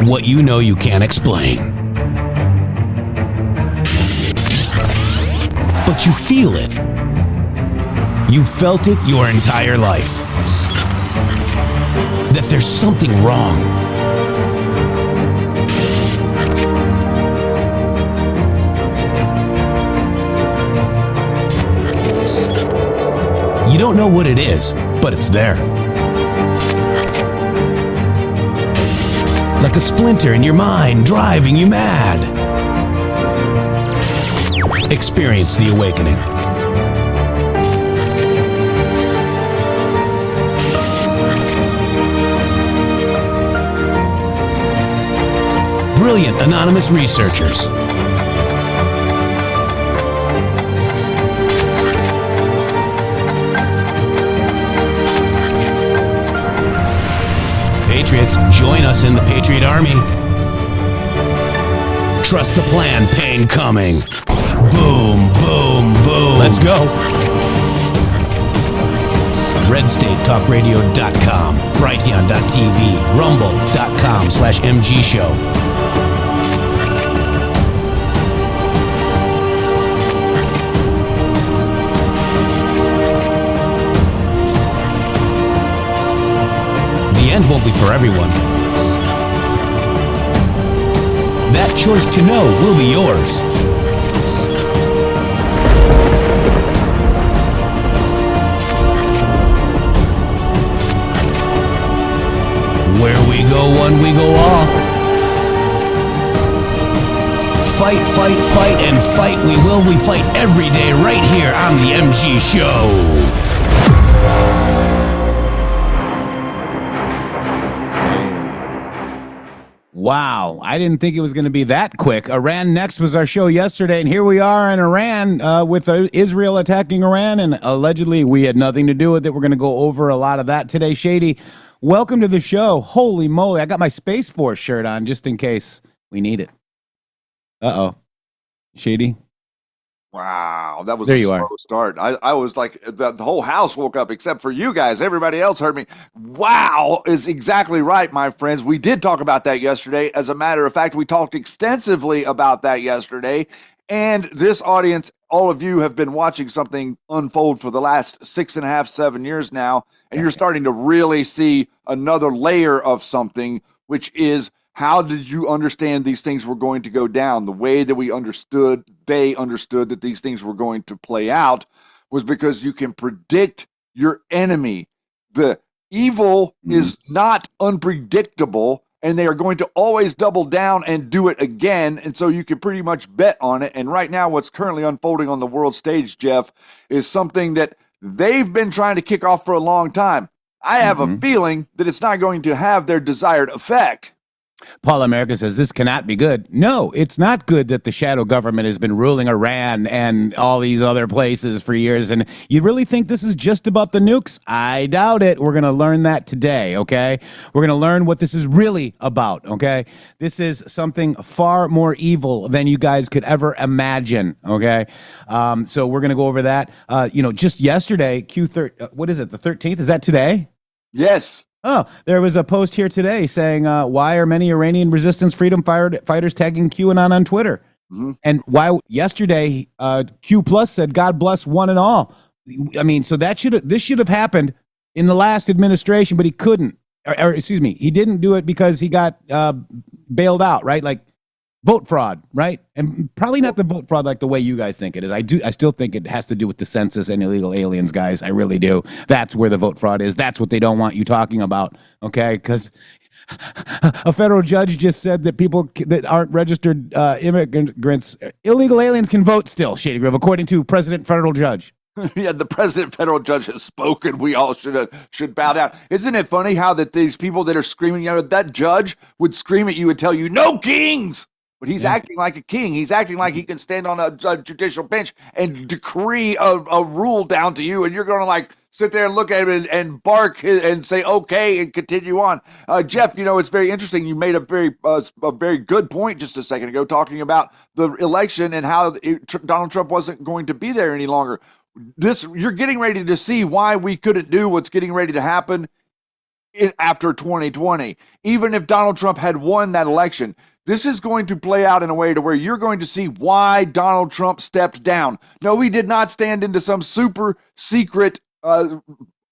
What you know you can't explain. But you feel it. You felt it your entire life. That there's something wrong. You don't know what it is, but it's there. Like a splinter in your mind, driving you mad. Experience the awakening. Brilliant anonymous researchers. Patriots, join us in the Patriot Army. Trust the plan, pain coming. Boom, boom, boom. Let's go. RedStateTalkRadio.com, Brighteon.tv, Rumble.com/MG Show. The end won't be for everyone. That choice to know will be yours. Where we go one, we go all. Fight, fight, fight, and fight we will. We fight every day right here on the MG Show. Wow, I didn't think it was going to be that quick. Iran Next was our show yesterday, and here we are in Iran with Israel attacking Iran, and allegedly we had nothing to do with it. We're going to go over a lot of that today. Shady, welcome to the show. Holy moly, I got my Space Force shirt on just in case we need it. Uh-oh. Shady? Wow, that was there a you slow are. start. I was like, the whole house woke up except for you guys. Everybody else heard me. Wow is exactly right, my friends. We did talk about that yesterday. As a matter of fact, we talked extensively about that yesterday. And this audience, all of you have been watching something unfold for the last 6.5, 7 years now. And you're starting to really see another layer of something, which is, how did you understand these things were going to go down? The way that they understood that these things were going to play out was because you can predict your enemy. The evil is not unpredictable, and they are going to always double down and do it again. And so you can pretty much bet on it. And right now, what's currently unfolding on the world stage, Jeff, is something that they've been trying to kick off for a long time. I have a feeling that it's not going to have their desired effect. Paul America says this cannot be good. No, it's not good that the shadow government has been ruling Iran and all these other places for years. And you really think this is just about the nukes? I doubt it. We're going to learn that today, okay? We're going to learn what this is really about, okay? This is something far more evil than you guys could ever imagine, okay? So we're going to go over that. Just yesterday, what is it, the 13th? Is that today? Yes. Oh, there was a post here today saying, why are many Iranian resistance freedom fighters tagging QAnon on Twitter? Mm-hmm. And why yesterday, Q Plus said, God bless one and all. I mean, so this should have happened in the last administration, but he couldn't, or excuse me, he didn't do it because he got bailed out, right? Like vote fraud, right? And probably not the vote fraud like the way you guys think it is. I still think it has to do with the census and illegal aliens, guys. I really do. That's where the vote fraud is. That's what they don't want you talking about, okay? Because a federal judge just said that people that aren't registered immigrants, illegal aliens can vote still, Shady Grove, according to President Federal Judge. Yeah, the president federal judge has spoken. We all should bow down. Isn't it funny how that these people that are screaming, that judge would scream at you and tell you, no kings! But he's acting like a king. He's acting like he can stand on a judicial bench and decree a rule down to you, and you're going to sit there and look at him and bark and say okay and continue on. Jeff, it's very interesting. You made a very good point just a second ago, talking about the election and how Donald Trump wasn't going to be there any longer. You're getting ready to see why we couldn't do what's getting ready to happen after 2020. Even if Donald Trump had won that election, this is going to play out in a way to where you're going to see why Donald Trump stepped down. No, he did not stand into some super secret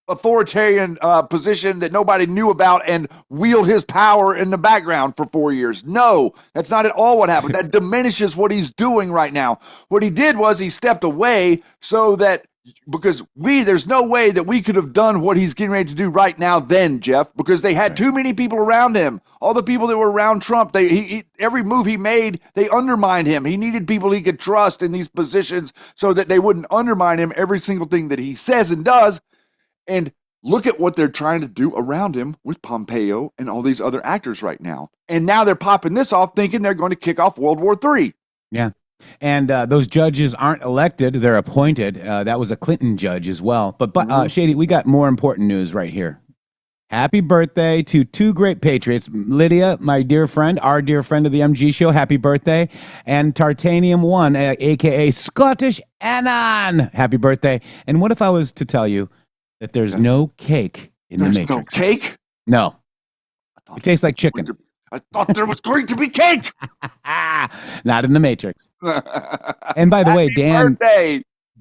authoritarian position that nobody knew about and wield his power in the background for 4 years. No, that's not at all what happened. That diminishes what he's doing right now. What he did was he stepped away so that because there's no way that we could have done what he's getting ready to do right now then, Jeff, because they had too many people around him. All the people that were around Trump, every move he made, they undermined him. He needed people he could trust in these positions so that they wouldn't undermine him every single thing that he says and does. And look at what they're trying to do around him with Pompeo and all these other actors right now. And now they're popping this off thinking they're going to kick off World War III. Yeah. And those judges aren't elected, they're appointed. That was a Clinton judge as well. But Shady, we got more important news right here. Happy birthday to two great patriots. Lydia, my dear friend, our dear friend of the MG show, happy birthday. And Tartanium One, a.k.a. Scottish Anon, happy birthday. And what if I was to tell you that there's no cake in the Matrix? No cake? No. It tastes like chicken. I thought there was going to be cake. Not in the Matrix. And by the way,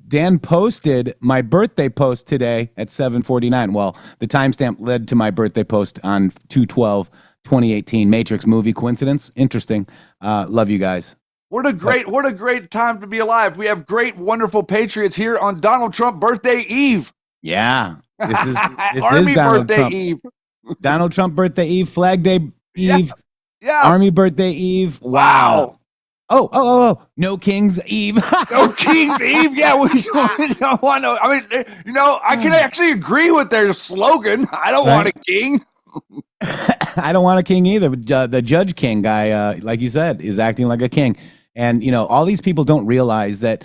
Dan posted my birthday post today at 7:49. Well, the timestamp led to my birthday post on 2/12/2018. Matrix movie, coincidence? Interesting. Love you guys. What a great time to be alive. We have great, wonderful patriots here on Donald Trump birthday eve. Yeah. This is Army Donald birthday Trump. eve. Donald Trump birthday eve, Flag Day Eve, yeah. Army birthday Eve. Wow. Oh, no King's Eve. No King's Eve. Yeah, we don't want to. I mean, I can actually agree with their slogan. I don't want a king. I don't want a king either. The Judge King guy, like you said, is acting like a king. And, all these people don't realize that,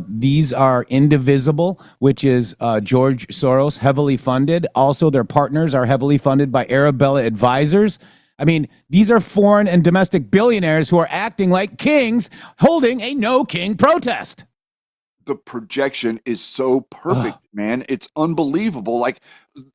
these are indivisible, which is George Soros, heavily funded. Also, their partners are heavily funded by Arabella Advisors. I mean, these are foreign and domestic billionaires who are acting like kings holding a no king protest. The projection is so perfect, man. It's unbelievable. Like,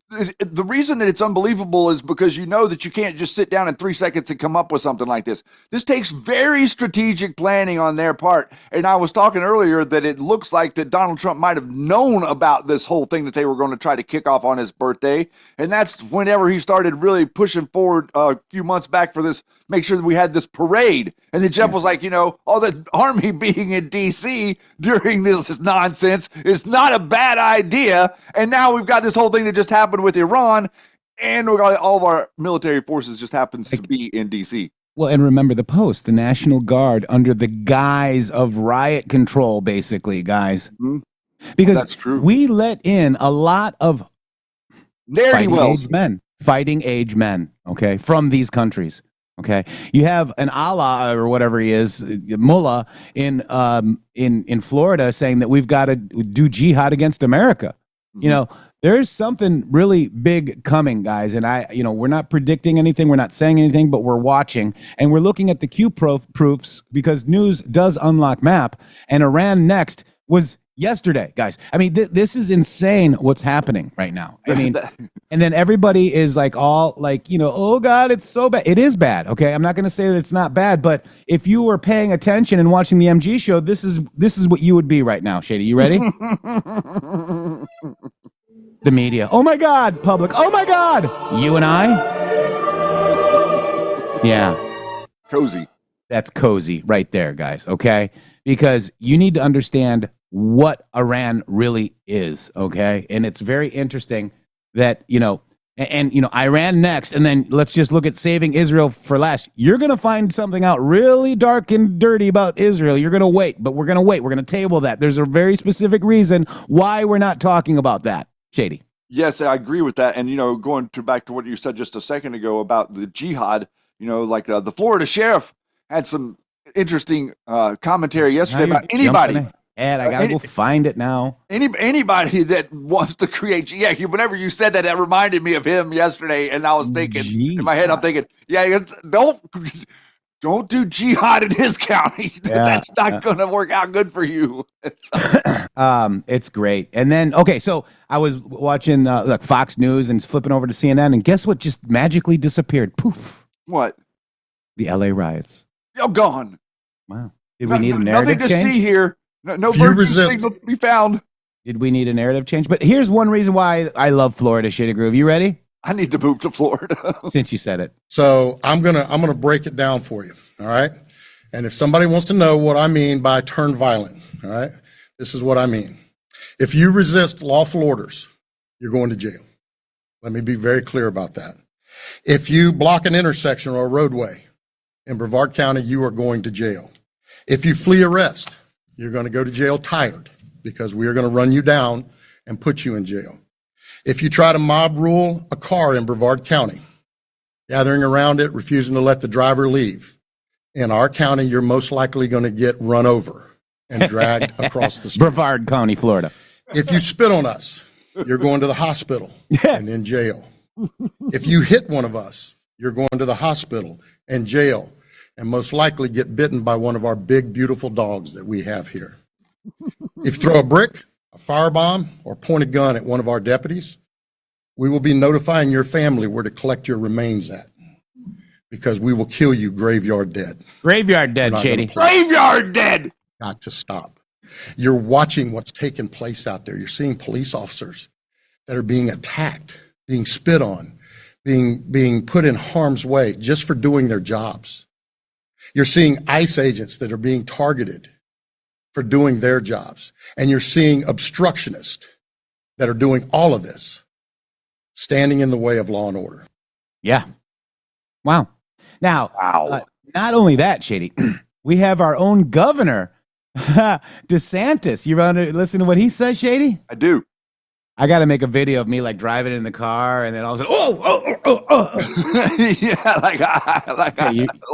the reason that it's unbelievable is because you know that you can't just sit down in 3 seconds and come up with something like this. This takes very strategic planning on their part. And I was talking earlier that it looks like that Donald Trump might have known about this whole thing that they were going to try to kick off on his birthday. And that's whenever he started really pushing forward a few months back for this, make sure that we had this parade. And then Jeff was like, all the army being in D.C. during this nonsense is not a bad idea. And now we've got this whole thing that just happened with Iran, and we got all of our military forces just happens to be in D.C. Well, and remember the Post, the National Guard under the guise of riot control, basically, guys. Mm-hmm. Because that's true. We let in a lot of fighting age men, okay, from these countries. Okay, you have an Allah or whatever he is, mullah in Florida saying that we've got to do jihad against America. Mm-hmm. There's something really big coming, guys, and we're not predicting anything, we're not saying anything, but we're watching and we're looking at the Q proofs because news does unlock map, and Iran next was yesterday, guys. I mean, this is insane what's happening right now. I mean, and then everybody is like all like, oh God, it's so bad. It is bad. Okay. I'm not going to say that it's not bad, but if you were paying attention and watching the MG show, this is what you would be right now. Shady, you ready? The media. Oh my God. Public. Oh my God. You and I. Yeah. Cozy. That's cozy right there, guys. Okay. Because you need to understand what Iran really is, okay? And it's very interesting that, Iran next, and then let's just look at saving Israel for last. You're going to find something out really dark and dirty about Israel. You're going to wait, but we're going to wait. We're going to table that. There's a very specific reason why we're not talking about that. Shady. Yes, I agree with that. And, going back to what you said just a second ago about the jihad, the Florida sheriff had some interesting commentary yesterday about anybody Ed, I gotta go find it now. Anybody that wants to create, whenever you said that, that reminded me of him yesterday, and I was thinking in my head, I'm thinking, don't do jihad in his county. That's not going to work out good for you. It's great. And then, okay, so I was watching Fox News and flipping over to CNN, and guess what just magically disappeared? Poof. What? The LA riots. Oh, gone. Wow. Did we need a narrative change? Nothing to see here. No virtue signal to be found. Did we need a narrative change? But here's one reason why I love Florida, Shady Groove. You ready? I need to move to Florida. Since you said it. So I'm gonna break it down for you. All right. And if somebody wants to know what I mean by turn violent, all right, this is what I mean. If you resist lawful orders, you're going to jail. Let me be very clear about that. If you block an intersection or a roadway in Brevard County, you are going to jail. If you flee arrest, you're going to go to jail tired because we are going to run you down and put you in jail. If you try to mob rule a car in Brevard County, gathering around it, refusing to let the driver leave, in our county, you're most likely going to get run over and dragged across the street. Brevard County, Florida. If you spit on us, you're going to the hospital and in jail. If you hit one of us, you're going to the hospital and jail, and most likely get bitten by one of our big, beautiful dogs that we have here. If you throw a brick, a firebomb, or point a gun at one of our deputies, we will be notifying your family where to collect your remains at, because we will kill you graveyard dead. Graveyard dead, Shady. Graveyard dead! Got to stop. You're watching what's taking place out there. You're seeing police officers that are being attacked, being spit on, being put in harm's way just for doing their jobs. You're seeing ICE agents that are being targeted for doing their jobs. And you're seeing obstructionists that are doing all of this, standing in the way of law and order. Yeah. Wow. Now, not only that, Shady, we have our own governor, DeSantis. You want to listen to what he says, Shady? I do. I got to make a video of me like driving in the car, and then all of a sudden,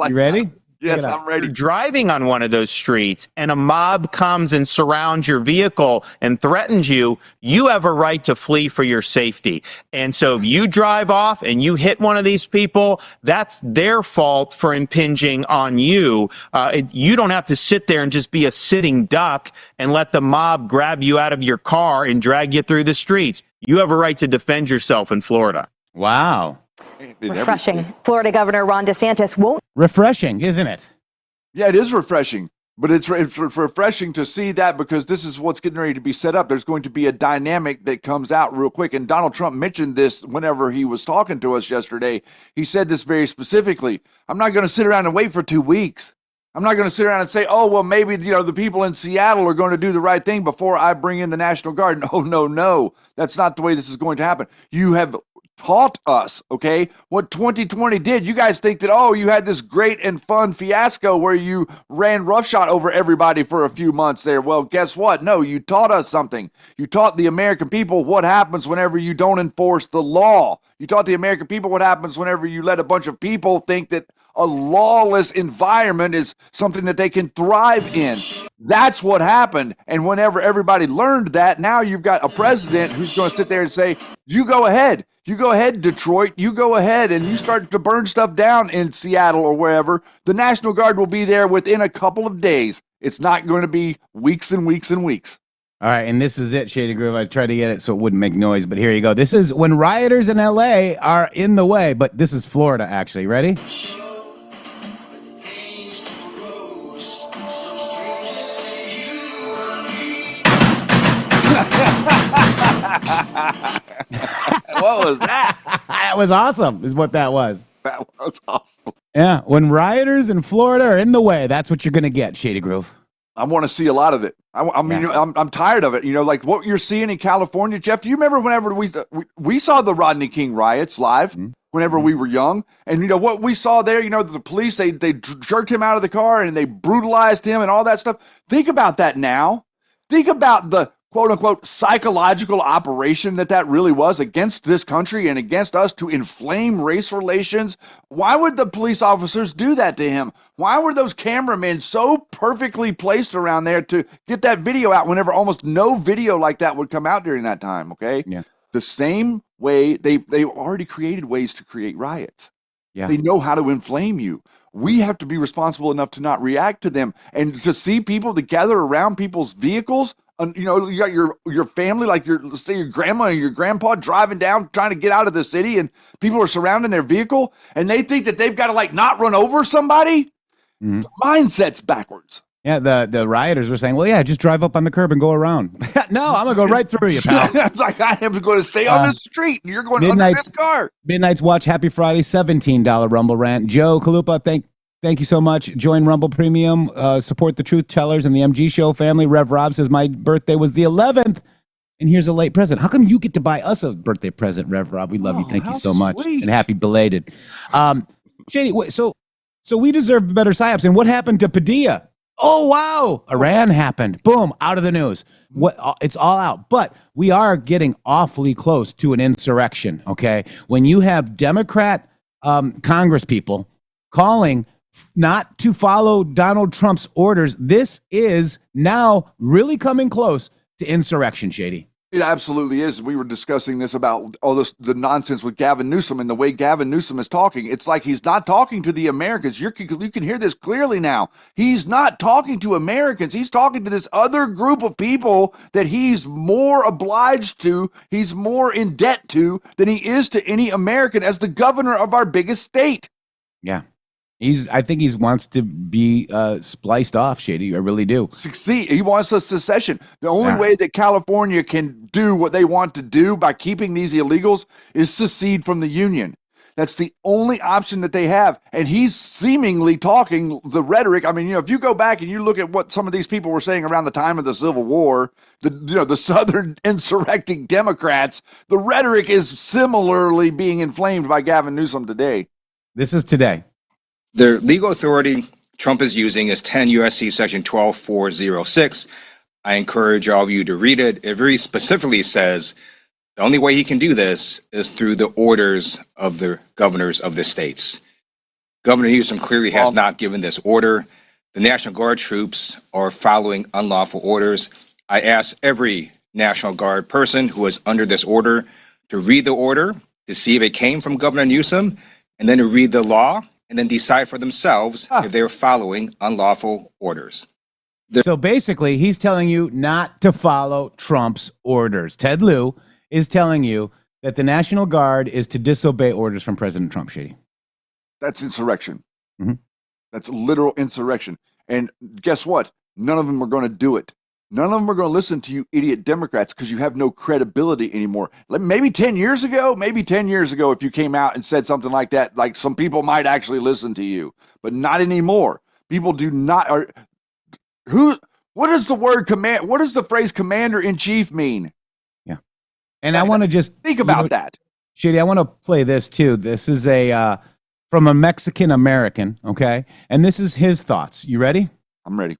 you ready? Yes, I'm ready. You're driving on one of those streets and a mob comes and surrounds your vehicle and threatens you, you have a right to flee for your safety. And so if you drive off and you hit one of these people, that's their fault for impinging on you. You don't have to sit there and just be a sitting duck and let the mob grab you out of your car and drag you through the streets. You have a right to defend yourself in Florida. Wow. Refreshing. Florida Governor Ron DeSantis won't. Refreshing, isn't it? Yeah, it is refreshing. But it's refreshing to see that, because this is what's getting ready to be set up. There's going to be a dynamic that comes out real quick. And Donald Trump mentioned this whenever he was talking to us yesterday. He said this very specifically. I'm not going to sit around and wait for 2 weeks. I'm not going to sit around and say, oh, well, maybe, the people in Seattle are going to do the right thing before I bring in the National Guard. No. That's not the way this is going to happen. You have taught us, okay, what 2020 did. You guys think that, oh, you had this great and fun fiasco where you ran roughshod over everybody for a few months there. Well, guess what? No, you taught us something. You taught the American people what happens whenever you don't enforce the law. You taught the American people what happens whenever you let a bunch of people think that a lawless environment is something that they can thrive in. That's what happened. And whenever everybody learned that, now you've got a president who's going to sit there and say, you go ahead. You go ahead, Detroit. You go ahead and you start to burn stuff down in Seattle or wherever. The National Guard will be there within a couple of days. It's not going to be weeks and weeks and weeks. All right, and this is it, Shady Groove. I tried to get it so it wouldn't make noise, but here you go. This is when rioters in LA are in the way, but this is Florida, actually. Ready? What was that? That was awesome, is what that was. That was awesome. Yeah, when rioters in Florida are in the way, that's what you're going to get, Shady Groove. I want to see a lot of it. I mean, I'm tired of it. Like what you're seeing in California, Jeff. Do you remember whenever we saw the Rodney King riots live? Mm-hmm. Whenever we were young, and what we saw there, the police, they jerked him out of the car and they brutalized him and all that stuff. Think about that now. Think about the quote unquote psychological operation that really was against this country and against us to inflame race relations? Why would the police officers do that to him? Why were those cameramen so perfectly placed around there to get that video out whenever almost no video like that would come out during that time? Okay. Yeah. The same way they already created ways to create riots. Yeah. They know how to inflame you. We have to be responsible enough to not react to them, and to see people to gather around people's vehicles. You know, you got your family, like let's say your grandma and your grandpa driving down trying to get out of the city, and people are surrounding their vehicle, and they think that they've got to like not run over somebody. Mm-hmm. The mindset's backwards. Yeah, the rioters were saying, well, yeah, just drive up on the curb and go around. No, I'm going to go right through you, pal. It's like, I am going to stay on the street, and you're going under this car. Midnight's Watch, happy Friday, $17 Rumble rant. Joe Kalupa, thank you so much. Join Rumble Premium, support the Truth Tellers and the MG Show family. Rev Rob says, my birthday was the 11th, and here's a late present. How come you get to buy us a birthday present, Rev Rob? We love you. Thank you so much. And happy belated. Shady, so we deserve better psyops. And what happened to Padilla? Oh, wow. Iran happened. Boom. Out of the news. It's all out. But we are getting awfully close to an insurrection, okay? When you have Democrat Congress people calling not to follow Donald Trump's orders, this is now really coming close to insurrection, Shady. It absolutely is. We were discussing this about all this, the nonsense with Gavin Newsom and the way Gavin Newsom is talking. It's like he's not talking to the Americans. You can hear this clearly now. He's not talking to Americans. He's talking to this other group of people that he's more obliged to, he's more in debt to than he is to any American as the governor of our biggest state. Yeah. I think he wants to be spliced off, Shady. I really do. Succeed. He wants a secession. The only way that California can do what they want to do by keeping these illegals is secede from the union. That's the only option that they have. And he's seemingly talking the rhetoric. I mean, you know, if you go back and you look at what some of these people were saying around the time of the Civil War, the Southern insurrecting Democrats, the rhetoric is similarly being inflamed by Gavin Newsom today. This is today. The legal authority Trump is using is 10 U.S.C. Section 12406. I encourage all of you to read it. It very specifically says the only way he can do this is through the orders of the governors of the states. Governor Newsom clearly has not given this order. The National Guard troops are following unlawful orders. I ask every National Guard person who is under this order to read the order, to see if it came from Governor Newsom, and then to read the law, and then decide for themselves if they're following unlawful orders. So basically, he's telling you not to follow Trump's orders. Ted Lieu is telling you that the National Guard is to disobey orders from President Trump, Shady. That's insurrection. Mm-hmm. That's literal insurrection. And guess what? None of them are going to do it. None of them are going to listen to you idiot Democrats because you have no credibility anymore. Maybe 10 years ago, if you came out and said something like that, like some people might actually listen to you, but not anymore. People do not. What does the word command? What does the phrase commander in chief mean? Yeah. And I want to just think about that. Shady, I want to play this too. This is from a Mexican American. Okay. And this is his thoughts. You ready? I'm ready.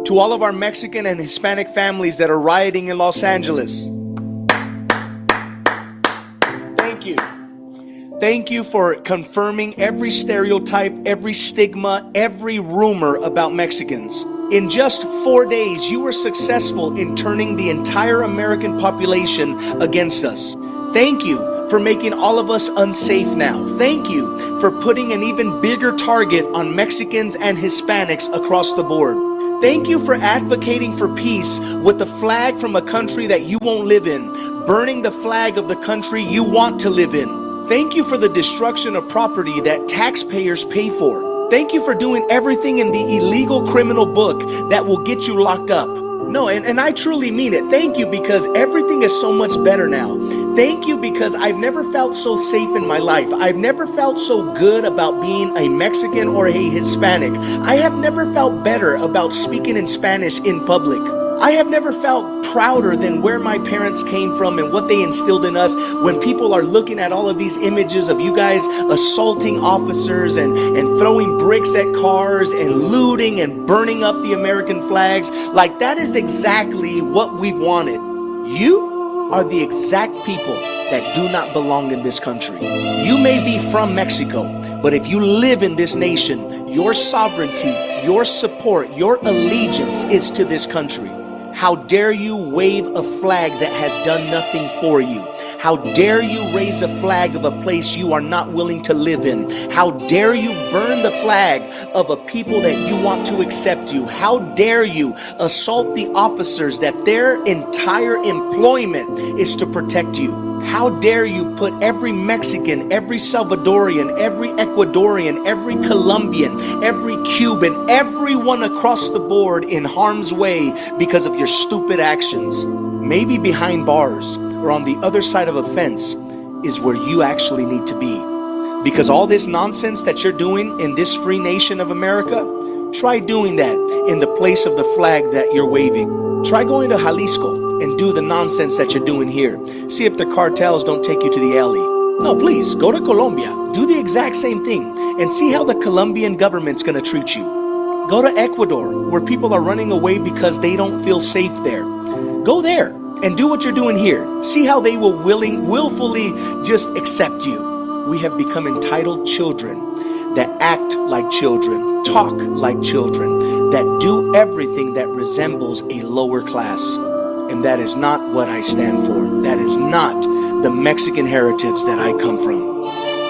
To all of our Mexican and Hispanic families that are rioting in Los Angeles, thank you. Thank you for confirming every stereotype, every stigma, every rumor about Mexicans. In just 4 days, you were successful in turning the entire American population against us. Thank you for making all of us unsafe now. Thank you for putting an even bigger target on Mexicans and Hispanics across the board. Thank you for advocating for peace with the flag from a country that you won't live in, burning the flag of the country you want to live in. Thank you for the destruction of property that taxpayers pay for. Thank you for doing everything in the illegal criminal book that will get you locked up. No, and I truly mean it. Thank you because everything is so much better now. Thank you because I've never felt so safe in my life. I've never felt so good about being a Mexican or a Hispanic. I have never felt better about speaking in Spanish in public. I have never felt prouder than where my parents came from and what they instilled in us. When people are looking at all of these images of you guys assaulting officers and throwing bricks at cars and looting and burning up the American flags, like that is exactly what we've wanted. You are the exact people that do not belong in this country. You may be from Mexico, but if you live in this nation, your sovereignty, your support, your allegiance is to this country. How dare you wave a flag that has done nothing for you? How dare you raise a flag of a place you are not willing to live in? How dare you burn the flag of a people that you want to accept you? How dare you assault the officers that their entire employment is to protect you? How dare you put every Mexican, every Salvadorian, every Ecuadorian, every Colombian, every Cuban, everyone across the board in harm's way because of your stupid actions? Maybe behind bars or on the other side of a fence is where you actually need to be. Because all this nonsense that you're doing in this free nation of America, try doing that in the place of the flag that you're waving. Try going to Jalisco and do the nonsense that you're doing here. See if the cartels don't take you to the alley. No, please, go to Colombia. Do the exact same thing and see how the Colombian government's gonna treat you. Go to Ecuador, where people are running away because they don't feel safe there. Go there and do what you're doing here. See how they will willfully just accept you. We have become entitled children that act like children, talk like children, that do everything that resembles a lower class. And that is not what I stand for. That is not the Mexican heritage that I come from.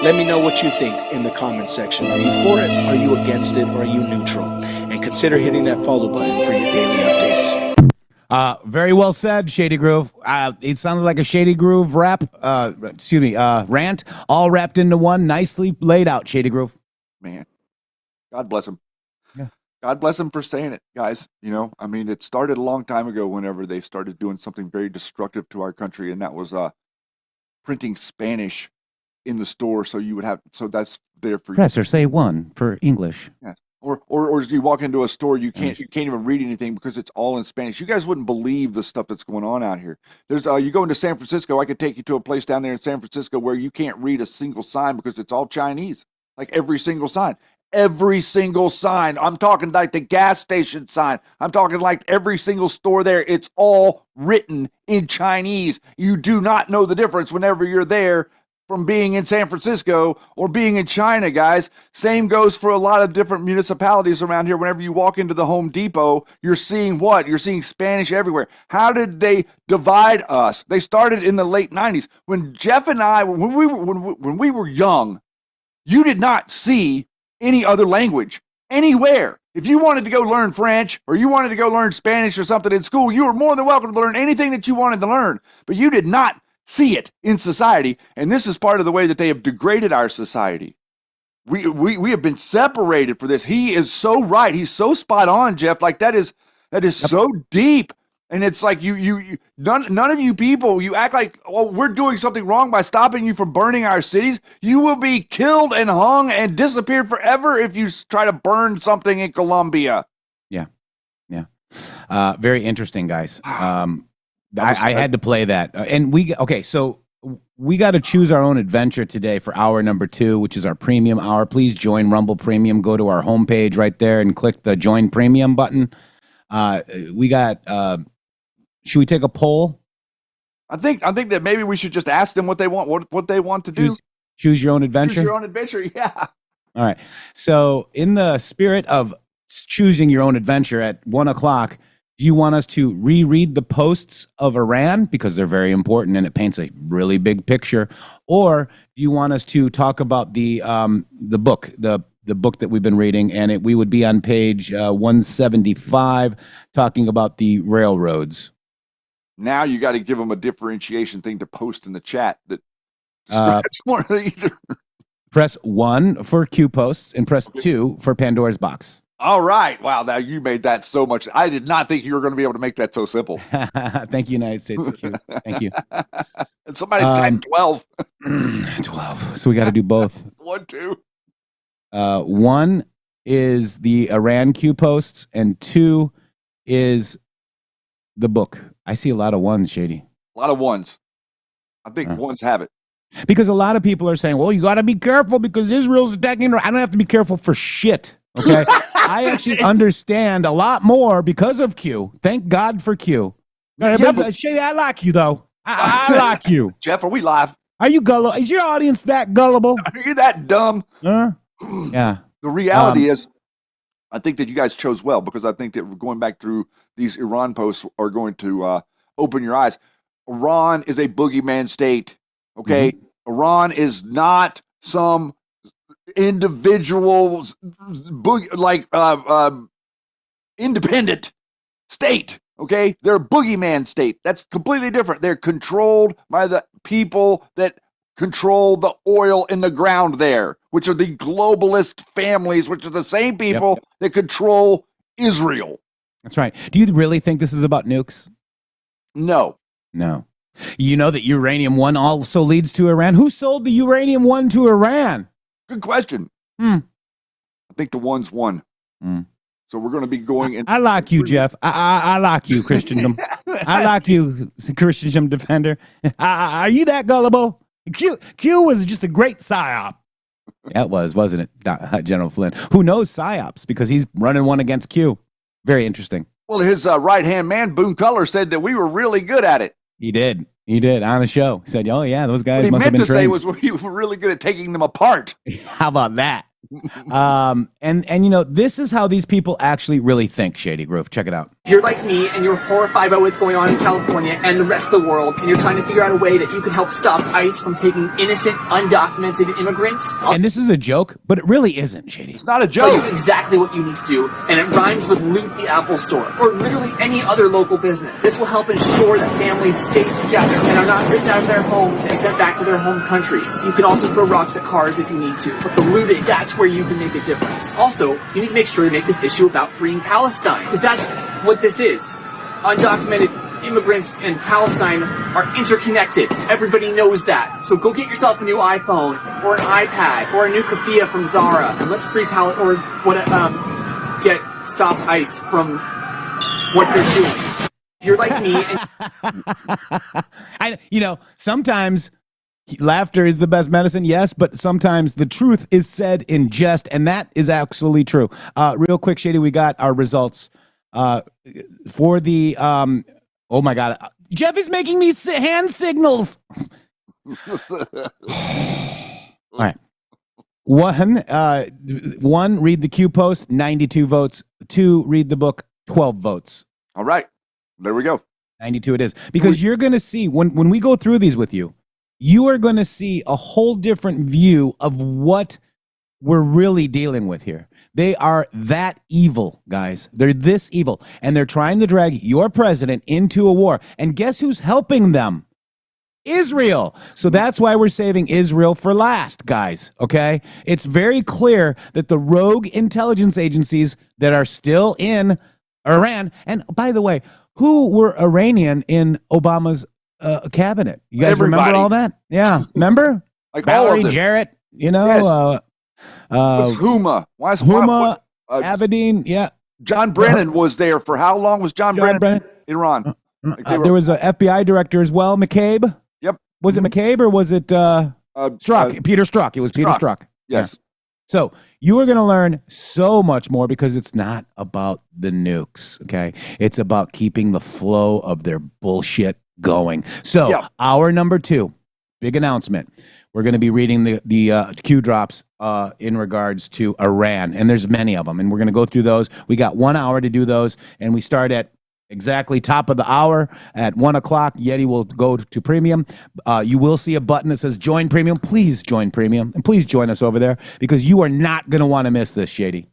Let me know what you think in the comment section. Are you for it? Are you against it? Or are you neutral? And consider hitting that follow button for your daily updates. Very well said, Shady Groove. It sounded like a Shady Groove rant, all wrapped into one, nicely laid out, Shady Groove. Man, God bless him. Yeah. God bless him for saying it, guys. You know, I mean, it started a long time ago whenever they started doing something very destructive to our country, and that was printing Spanish in the store, so you would have, so that's there for Press or say one for English. Yeah. Or as you walk into a store, you can't even read anything because it's all in Spanish. You guys wouldn't believe the stuff that's going on out here. There's you go into San Francisco, I could take you to a place down there in San Francisco where you can't read a single sign because it's all Chinese. Like every single sign. Every single sign. I'm talking like the gas station sign. I'm talking like every single store there. It's all written in Chinese. You do not know the difference whenever you're there from being in San Francisco or being in China, guys. Same goes for a lot of different municipalities around here. Whenever you walk into the Home Depot, you're seeing what? You're seeing Spanish everywhere. How did they divide us? They started in the late 90s. When Jeff and I, when we were young, you did not see any other language anywhere. If you wanted to go learn French or you wanted to go learn Spanish or something in school, you were more than welcome to learn anything that you wanted to learn. But you did not see it in society, and this is part of the way that they have degraded our society. We have been separated for this. He is so right. He's so spot on, Jeff. Like that is so deep. And it's like none of you people, you act like, oh, we're doing something wrong by stopping you from burning our cities. You will be killed and hung and disappeared forever if you try to burn something in Colombia. Yeah. Very interesting, guys. I had to play that. So we got to choose our own adventure today for hour number 2, which is our premium hour. Please join Rumble Premium. Go to our homepage right there and click the join premium button. We got, should we take a poll? I think that maybe we should just ask them what they want, what they want to do. Choose your own adventure. Choose your own adventure. Yeah. All right. So in the spirit of choosing your own adventure at 1:00, do you want us to reread the posts of Iran because they're very important and it paints a really big picture, or do you want us to talk about the book, the book that we've been reading, and we would be on page 175 talking about the railroads? Now you got to give them a differentiation thing to post in the chat that one or either. Press 1 for Q posts and press 2 for Pandora's box. All right. Wow. Now you made that so much. I did not think you were going to be able to make that so simple. Thank you, United States of Q. Thank you. And somebody typed 12. 12. So we got to do both. 1, 2. 1 is the Iran Q posts, and 2 is the book? I see a lot of ones, Shady. A lot of ones. I think ones have it. Because a lot of people are saying, well, you got to be careful because Israel's attacking. I don't have to be careful for shit. Okay. I actually understand a lot more because of Q. Thank God for Q. Shady, I like you, though. I like you. Jeff, are we live? Are you gullible? Is your audience that gullible? Are you that dumb? Yeah. The reality is, I think that you guys chose well, because I think that going back through these Iran posts are going to open your eyes. Iran is a boogeyman state. Okay. Iran is not some individual independent state. Okay, they're a boogeyman state. That's completely different. They're controlled by the people that control the oil in the ground there, which are the globalist families, which are the same people that control Israel. That's right. Do you really think this is about nukes? No. You know that uranium one also leads to Iran. Who sold the uranium one to Iran? Good question. I think the ones won. So we're going to be going in. I like you, Jeff. I like you, Christendom. I like you, Christendom defender. Are you that gullible? Q was just a great psyop. Yeah, it was, wasn't it, General Flynn? Who knows psyops because he's running one against Q. Very interesting. Well, his right-hand man, Boone Culler, said that we were really good at it. He did on the show. He said, oh, yeah, those guys what must have been trained. What he meant to say was we were really good at taking them apart. How about that? And you know, this is how these people actually really think, Shady Groove. Check it out. If you're like me and you're horrified by what's going on in California and the rest of the world, and you're trying to figure out a way that you can help stop ICE from taking innocent, undocumented immigrants. And this is a joke, but it really isn't, Shady. It's not a Tell joke. you exactly what you need to do, and it rhymes with loot the Apple Store, or literally any other local business. This will help ensure that families stay together and are not ripped out of their homes and sent back to their home countries. You can also throw rocks at cars if you need to, but the looting, that's where you can make a difference. Also, you need to make sure to make this issue about freeing Palestine, because that's what this is. Undocumented immigrants and Palestine are interconnected. Everybody knows that. So go get yourself a new iPhone, or an iPad, or a new keffiyeh from Zara, and let's free stop ICE from what they're doing. If you're like me, and sometimes laughter is the best medicine, yes, but sometimes the truth is said in jest, and that is absolutely true. Real quick, Shady, we got our results for the, oh my God, Jeff is making these hand signals. All right. One, read the Q post, 92 votes. 2, read the book, 12 votes. All right. There we go. 92 it is. Because you're going to see, when we go through these with you, you are going to see a whole different view of what we're really dealing with here. They are that evil, guys. They're this evil. And they're trying to drag your president into a war. And guess who's helping them? Israel. So that's why we're saving Israel for last, guys. Okay? It's very clear that the rogue intelligence agencies that are still in Iran, and by the way, who were Iranian in Obama's cabinet? You guys remember all that? Yeah. Remember? Like Valerie Jarrett, Yes. Huma. Why is Huma, Abedin, yeah. John Brennan was there for how long was John Brennan in Iran? There was an FBI director as well, McCabe. Yep. Was it McCabe or was it Strzok? Peter Strzok. It was Peter Strzok. Yes. Yeah. So you are going to learn so much more because it's not about the nukes, okay? It's about keeping the flow of their bullshit going. So hour number 2, big announcement. We're going to be reading the Q drops in regards to Iran, and there's many of them, and we're going to go through those. We got 1 hour to do those, and we start at exactly top of the hour at 1 o'clock. Yeti will go to premium. You will see a button that says join premium. Please join premium, and please join us over there because you are not going to want to miss this, Shady.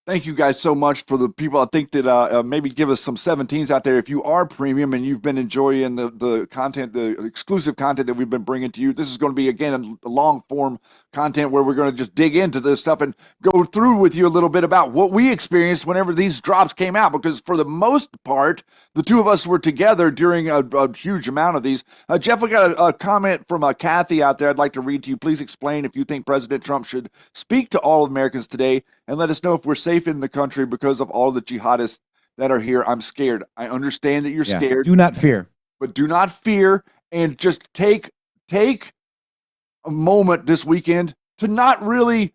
Thank you guys so much for the people. I think that maybe give us some 17s out there if you are premium and you've been enjoying the content, the exclusive content that we've been bringing to you. This is going to be, again, a long form content where we're going to just dig into this stuff and go through with you a little bit about what we experienced whenever these drops came out, because for the most part, the two of us were together during a huge amount of these. Jeff, we got a comment from Kathy out there I'd like to read to you. Please explain if you think President Trump should speak to all Americans today and let us know if we're safe in the country because of all the jihadists that are here. I'm scared. I understand that you're scared. Do not fear. But do not fear, and just take a moment this weekend to not really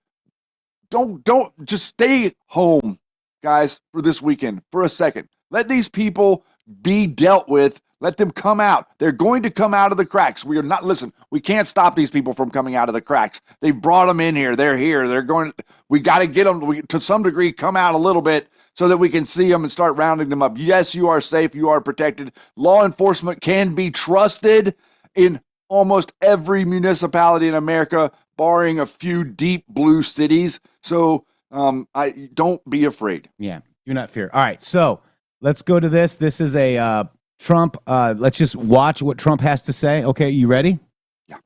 don't just stay home, guys, for this weekend for a second. Let these people be dealt with. Let them come out. They're going to come out of the cracks. We are not, listen, we can't stop these people from coming out of the cracks. They brought them in here. They're here. They're going, we got to get them to some degree, come out a little bit so that we can see them and start rounding them up. Yes, you are safe. You are protected. Law enforcement can be trusted in almost every municipality in America, barring a few deep blue cities. So I don't be afraid. Yeah, do not fear. All right, so let's go to this. This is a Trump. Let's just watch what Trump has to say. Okay, you ready? Yeah.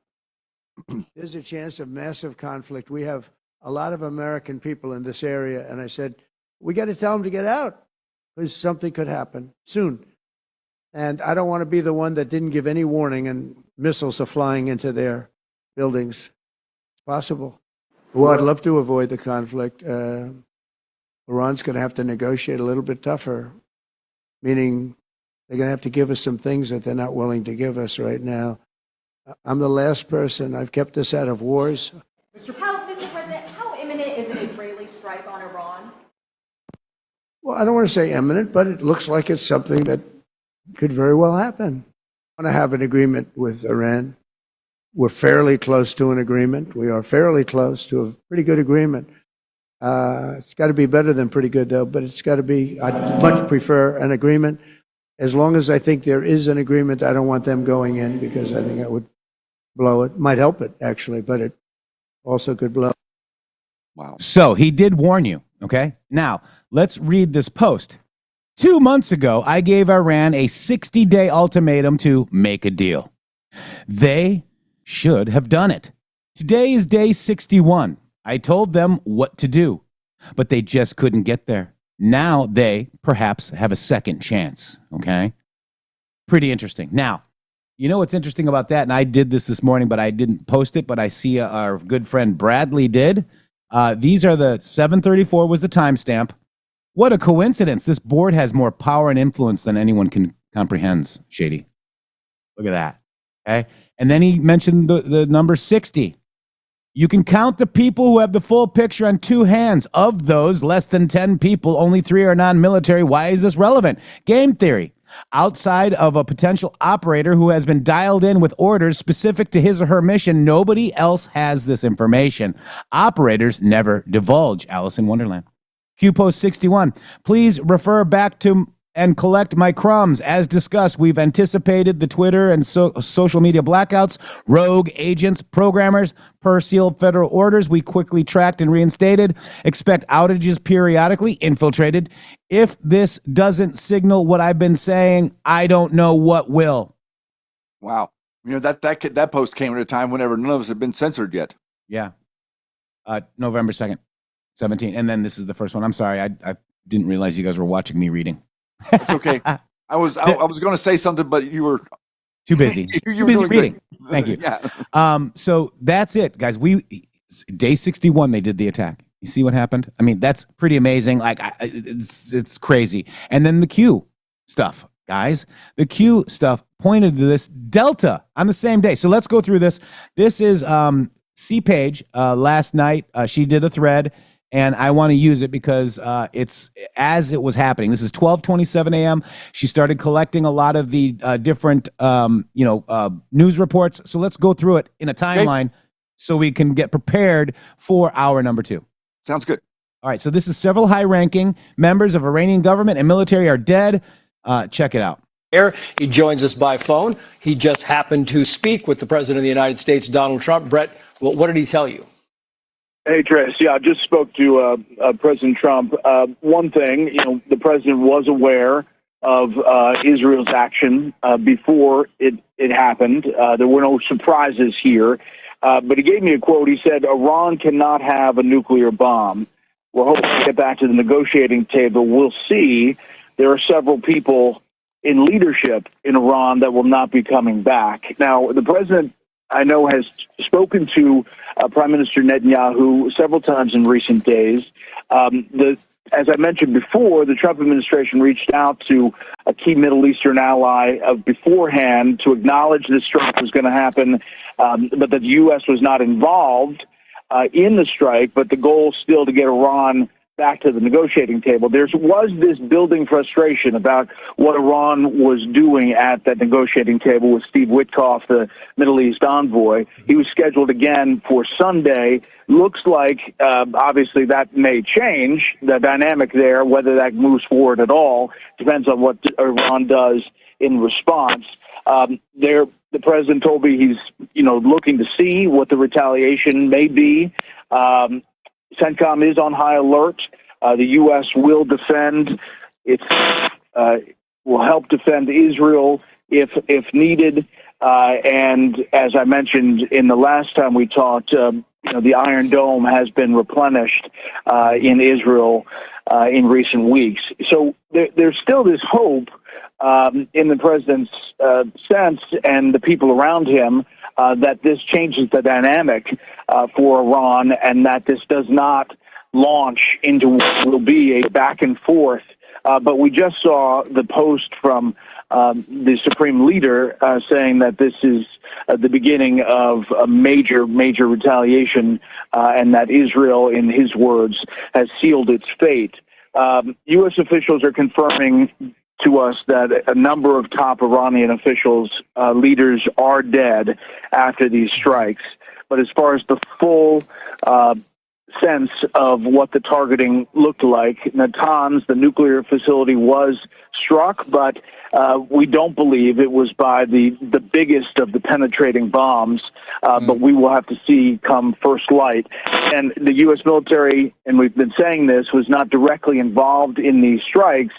There's a chance of massive conflict. We have a lot of American people in this area, and I said, we got to tell them to get out because something could happen soon. And I don't want to be the one that didn't give any warning and missiles are flying into their buildings. It's possible. Well, I'd love to avoid the conflict. Iran's going to have to negotiate a little bit tougher, meaning they're going to have to give us some things that they're not willing to give us right now. I'm the last person. I've kept us out of wars. Mr. President, how imminent is an Israeli strike on Iran? Well, I don't want to say imminent, but it looks like it's something that could very well happen. I want to have an agreement with Iran. We're fairly close to an agreement. We are fairly close to a pretty good agreement. It's got to be better than pretty good, though, but it's got to be, I'd much prefer an agreement. As long as I think there is an agreement, I don't want them going in because I think that would blow it. Might help it, actually, but it also could blow. Wow. So he did warn you, okay? Now, let's read this post. 2 months ago, I gave Iran a 60-day ultimatum to make a deal. They should have done it. Today is day 61. I told them what to do, but they just couldn't get there. Now they perhaps have a second chance, okay? Pretty interesting. Now, you know what's interesting about that? And I did this morning, but I didn't post it, but I see our good friend Bradley did. These are the 7:34 was the timestamp. What a coincidence. This board has more power and influence than anyone can comprehend, Shady. Look at that. Okay. And then he mentioned the number 60. You can count the people who have the full picture on two hands. Of those, less than 10 people, only 3 are non-military. Why is this relevant? Game theory. Outside of a potential operator who has been dialed in with orders specific to his or her mission, nobody else has this information. Operators never divulge. Alice in Wonderland. Q Post 61. Please refer back to and collect my crumbs. As discussed, we've anticipated the Twitter and social media blackouts, rogue agents, programmers, per sealed federal orders we quickly tracked and reinstated. Expect outages periodically, infiltrated. If this doesn't signal what I've been saying, I don't know what will. Wow. You know, that post came at a time whenever none of us had been censored yet. Yeah. November 2nd, 17. And then this is the first one. I'm sorry. I didn't realize you guys were watching me reading. It's okay. I was going to say something, but you were too busy. you too busy reading. Thank you. Yeah. So that's it, guys. Day 61, they did the attack. You see what happened? I mean, that's pretty amazing. Like, it's crazy. And then the Q stuff, guys. The Q stuff pointed to this Delta on the same day. So let's go through this. This is C Page last night. She did a thread. And I want to use it because it's as it was happening. This is 12:27 a.m. She started collecting a lot of the different, news reports. So let's go through it in a timeline so we can get prepared for hour number 2. Sounds good. All right. So this is several high-ranking members of Iranian government and military are dead. Check it out. He joins us by phone. He just happened to speak with the president of the United States, Donald Trump. Brett, what did he tell you? Hey, Trace. Yeah, I just spoke to President Trump. One thing, the president was aware of Israel's action before it happened. There were no surprises here. But he gave me a quote. He said, Iran cannot have a nuclear bomb. We're hoping to get back to the negotiating table. We'll see. There are several people in leadership in Iran that will not be coming back. Now, the president, I know, has spoken to Prime Minister Netanyahu several times in recent days. The as I mentioned before, the Trump administration reached out to a key Middle Eastern ally beforehand to acknowledge this strike was going to happen, but that the U.S. was not involved in the strike, but the goal still to get Iran back to the negotiating table. There was this building frustration about what Iran was doing at that negotiating table with Steve Witkoff, the Middle East envoy. He was scheduled again for Sunday. Looks like, obviously, that may change the dynamic there. Whether that moves forward at all depends on what Iran does in response. The president told me he's, looking to see what the retaliation may be. CENTCOM is on high alert. The U.S. will defend will help defend Israel if needed. And as I mentioned in the last time we talked, the Iron Dome has been replenished in Israel in recent weeks. So there's still this hope in the president's sense and the people around him that this changes the dynamic for Iran, and that this does not launch into what will be a back and forth. But we just saw the post from the Supreme Leader saying that this is the beginning of a major, major retaliation, and that Israel, in his words, has sealed its fate. U.S. officials are confirming to us that a number of top Iranian officials, leaders, are dead after these strikes. But as far as the full sense of what the targeting looked like, Natanz, the nuclear facility, was struck, but we don't believe it was by the biggest of the penetrating bombs, but we will have to see come first light. And the U.S. military, and we've been saying this, was not directly involved in these strikes,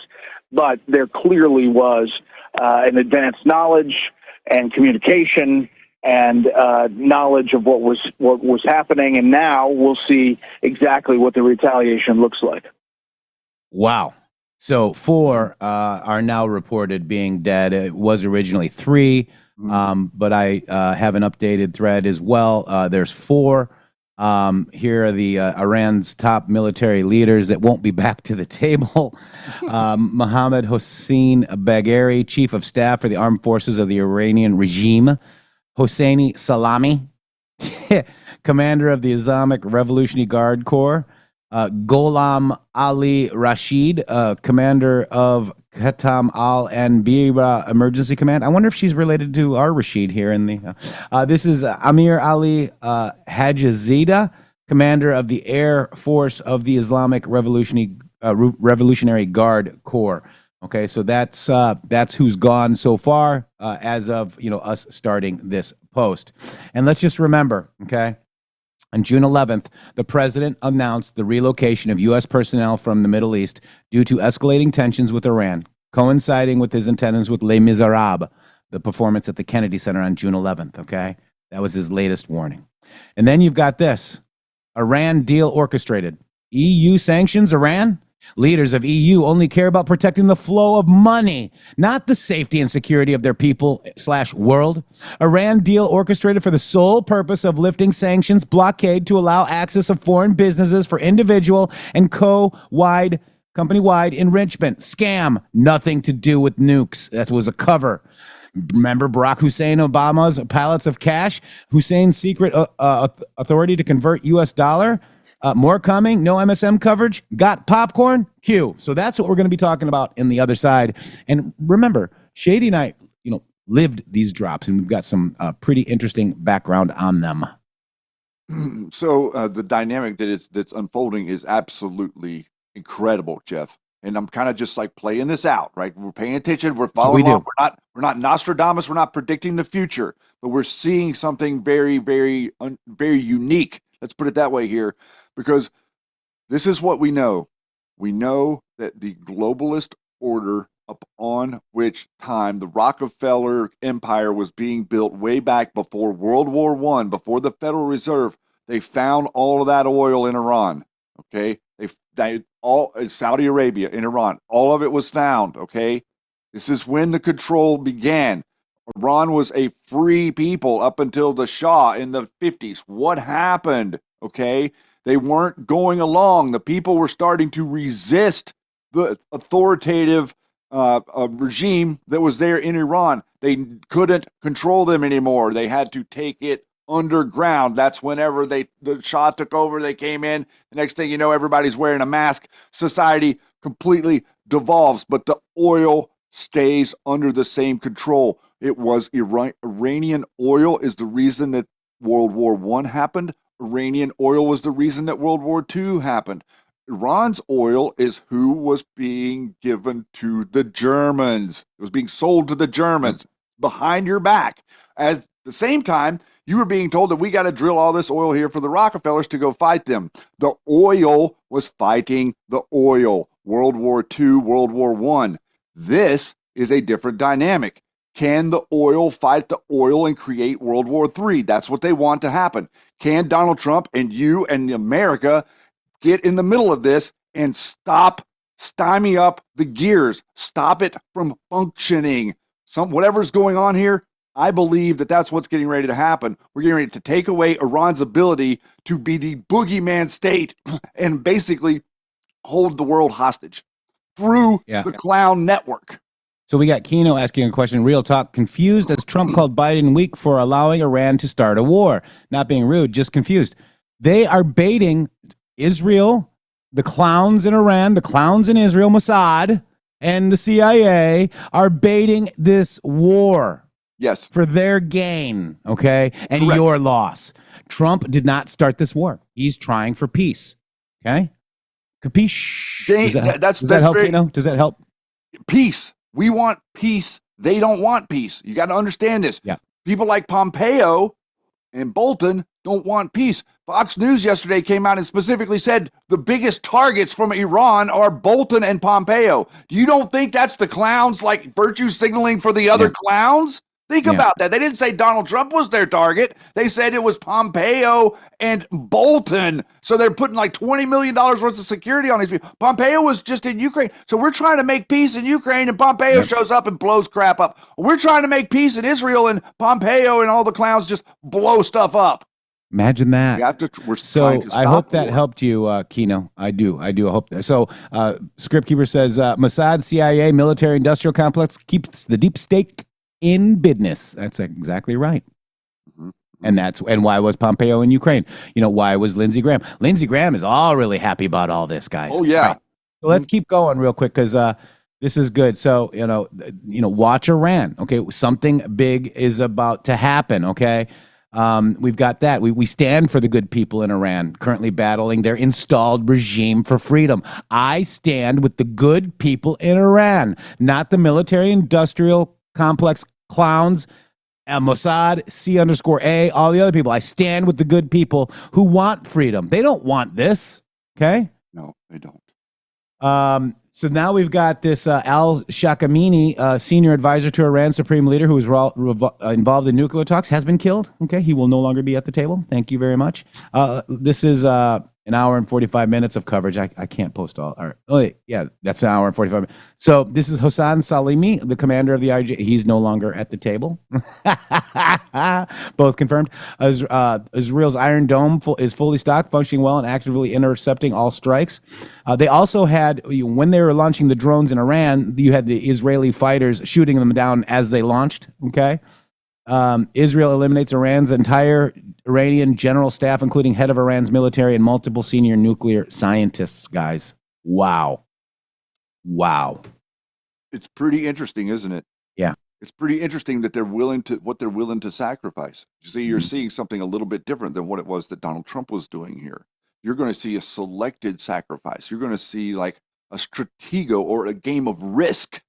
but there clearly was an advanced knowledge and communication and knowledge of what was happening, and now we'll see exactly what the retaliation looks like. Wow. So 4 are now reported being dead. It was originally 3, but I have an updated thread as well. There's 4. Here are the Iran's top military leaders that won't be back to the table. Mohammad Hossein Bagheri, chief of staff for the armed forces of the Iranian regime. Hosseini Salami, commander of the Islamic Revolutionary Guard Corps. Gholam Ali Rashid, commander of Khatam al-Anbira Emergency Command. I wonder if she's related to our Rashid here in the. This is Amir Ali Hajizada, commander of the Air Force of the Islamic Revolutionary Guard Corps. Okay, so that's who's gone so far as of us starting this post. And let's just remember, okay. On June 11th, the president announced the relocation of U.S. personnel from the Middle East due to escalating tensions with Iran, coinciding with his attendance with Les Miserables, the performance at the Kennedy Center on June 11th, okay? That was his latest warning. And then you've got this. Iran deal orchestrated. EU sanctions Iran? Leaders of EU only care about protecting the flow of money, not the safety and security of their people/world. Iran deal orchestrated for the sole purpose of lifting sanctions blockade to allow access of foreign businesses for individual and company-wide enrichment. Scam. Nothing to do with nukes. That was a cover. Remember Barack Hussein Obama's pallets of cash? Hussein's secret authority to convert U.S. dollar? More coming. No MSM coverage. Got popcorn? Q. So that's what we're going to be talking about in the other side. And remember, Shady and I, lived these drops, and we've got some pretty interesting background on them. So the dynamic that's unfolding is absolutely incredible, Jeff. And I'm kind of just like playing this out, right? We're paying attention. We're following along. We're not Nostradamus. We're not predicting the future, but we're seeing something very, very, very unique. Let's put it that way here, because this is what we know. We know that the globalist order upon which time the Rockefeller empire was being built way back before World War I, before the Federal Reserve, they found all of that oil in Iran. Okay. They all in Saudi Arabia, in Iran, all of it was found. Okay. This is when the control began. Iran was a free people up until the Shah in the 50s. What happened? Okay. They weren't going along. The people were starting to resist the authoritative regime that was there in Iran. They couldn't control them anymore. They had to take it underground. That's whenever the Shah took over, they came in. The next thing you know, everybody's wearing a mask. Society completely devolves, but the oil stays under the same control. It was Iranian oil is the reason that World War I happened. Iranian oil was the reason that World War II happened. Iran's oil is who was being given to the Germans. It was being sold to the Germans behind your back. At the same time, you were being told that we got to drill all this oil here for the Rockefellers to go fight them. The oil was fighting the oil. World War II, World War I. This is a different dynamic. Can the oil fight the oil and create World War III? That's what they want to happen. Can Donald Trump and you and America get in the middle of this and stymie up the gears, stop it from functioning? Whatever's going on here, I believe that that's what's getting ready to happen. We're getting ready to take away Iran's ability to be the boogeyman state and basically hold the world hostage through the clown network. So we got Keno asking a question. Real talk. Confused as Trump called Biden weak for allowing Iran to start a war. Not being rude, just confused. They are baiting Israel, the clowns in Iran, the clowns in Israel, Mossad, and the CIA are baiting this war. Yes. For their gain, okay? And Correct. Your loss. Trump did not start this war. He's trying for peace, okay? Capiche? Does that help, Keno? Does that help? Peace. We want peace. They don't want peace. You got to understand this. Yeah. People like Pompeo and Bolton don't want peace. Fox News yesterday came out and specifically said the biggest targets from Iran are Bolton and Pompeo. You don't think that's the clowns like virtue signaling for the other clowns? Think about that. They didn't say Donald Trump was their target. They said it was Pompeo and Bolton. So they're putting like $20 million worth of security on these people. Pompeo was just in Ukraine. So we're trying to make peace in Ukraine and Pompeo shows up and blows crap up. We're trying to make peace in Israel and Pompeo and all the clowns just blow stuff up. Imagine that. So I hope that helped you, Keno. I do. I hope that. So Script Keeper says Mossad, CIA, military industrial complex keeps the deep state in business. That's exactly right. And why was Pompeo in Ukraine? Why was Lindsey Graham? Lindsey Graham is all really happy about all this, guys. Oh yeah. Right. So let's keep going real quick because this is good. So watch Iran. Okay, something big is about to happen. Okay, we've got that. We stand for the good people in Iran currently battling their installed regime for freedom. I stand with the good people in Iran, not the military-industrial complex clowns, Mossad, C_A, all the other people. I stand with the good people who want freedom. They don't want this, okay? No, they don't. So now we've got this Al Shakamini, senior advisor to Iran's supreme leader who was involved in nuclear talks, has been killed. Okay, he will no longer be at the table. Thank you very much. This is an hour and 45 minutes of coverage. I can't post all. All right. Oh, wait, yeah, that's an hour and 45 minutes. So this is Hossein Salimi, the commander of the IJ. He's no longer at the table. Both confirmed. Israel's Iron Dome is fully stocked, functioning well, and actively intercepting all strikes. They also had, when they were launching the drones in Iran, you had the Israeli fighters shooting them down as they launched. Okay. Israel eliminates Iran's entire Iranian general staff, including head of Iran's military and multiple senior nuclear scientists, guys. Wow. It's pretty interesting, isn't it? Yeah. It's pretty interesting that they're willing to sacrifice. You see, you're seeing something a little bit different than what it was that Donald Trump was doing here. You're going to see a selected sacrifice. You're going to see like a stratego or a game of risk.